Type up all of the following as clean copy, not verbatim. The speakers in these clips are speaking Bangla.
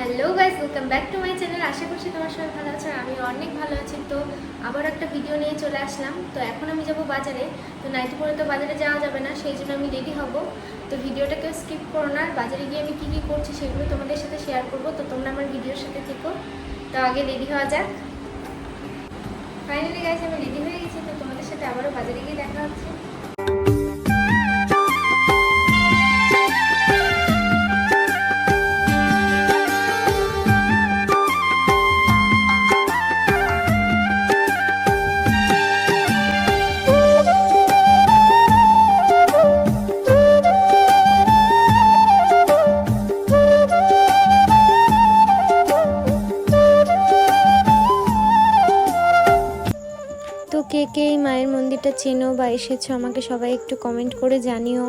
Hello guys, welcome back to my channel. আশা করছি তোমার সবাই ভালো আছো, আমি অনেক ভালো আছি। তো আবার একটা ভিডিও নিয়ে চলে আসলাম। তো এখন আমি যাব বাজারে। তো নাইটি পরে তো বাজারে যাওয়া যাবে না, সেই জন্য আমি রেডি হব। তো ভিডিওটাকে স্কিপ করো না, বাজারে গিয়ে আমি কী কী করছি সেগুলো তোমাদের সাথে শেয়ার করব। তো তোমরা আমার ভিডিওর সাথে থেকো। তো আগে রেডি হওয়া যাক। ফাইনালি গাইস, আমি রেডি হয়ে গেছি। তো তোমাদের সাথে আবারও বাজারে গিয়ে দেখা হচ্ছে। তো কে কে এই মায়ের মন্দিরটা চেনো বা এসেছো আমাকে সবাই একটু কমেন্ট করে জানিও।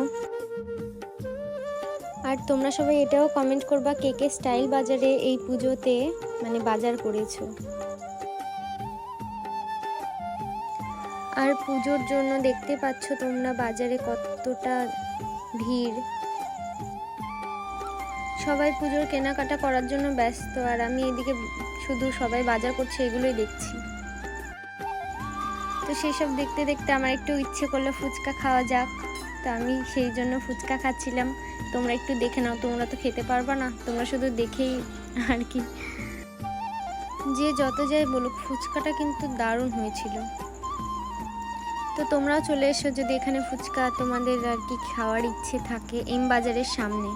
আর তোমরা সবাই এটাও কমেন্ট করবা কে কে স্টাইল বাজারে এই পুজোতে বাজার করেছো। আর পুজোর জন্য দেখতে পাচ্ছ তোমরা বাজারে কতটা ভিড়। সবাই পুজোর কেনাকাটা করার জন্য ব্যস্ত, আর আমি এদিকে শুধু সবাই বাজার করছে এগুলোই দেখছি। তো সেই সব দেখতে দেখতে আমার একটু ইচ্ছে করলো ফুচকা খাওয়া যাক। তো আমি সেই জন্য ফুচকা খাচ্ছিলাম। তোমরা একটু দেখে নাও, তোমরা তো খেতে পারবা না, তোমরা শুধু দেখেই আর কি। যে যত যাই বলুক, ফুচকাটা কিন্তু দারুণ হয়েছিল। তো তোমরাও চলে এসো যদি এখানে ফুচকা তোমাদের আর কি খাওয়ার ইচ্ছে থাকে এম বাজারের সামনে।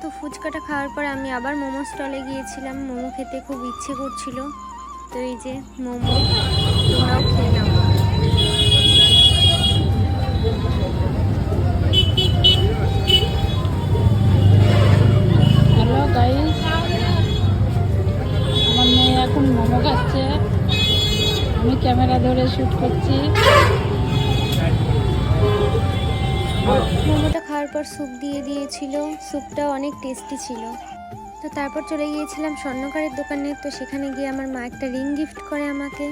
তো ফুচকাটা খাওয়ার পর আমি আবার মোমো স্টলে গিয়েছিলাম। মোমো খেতে খুব ইচ্ছে করছিল। তো এই যে মোমো, তোমরাও খেয়ে নাও। হ্যালো গাইস, আমার মেয়ে এখন মোমো খাচ্ছে, আমি ক্যামেরা ধরে শ্যুট করছি। মোমোটা খাওয়ার পর স্যুপ দিয়ে দিয়েছিল, স্যুপটাও অনেক টেস্টি ছিল। তো তারপর চলে গিয়েছিলাম স্বর্ণকারের দোকানে। তো সেখানে গিয়ে আমার মা একটা রিং গিফট করে আমাকে।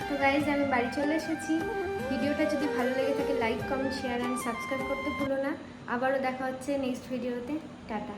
তো গাইজ, আমি বাড়ি চলে এসেছি। ভিডিওটা যদি ভালো লেগে থাকে like, comment, share and subscribe করতে ভুলো না। আবারও দেখা হচ্ছে নেক্সট ভিডিওতে। টাটা।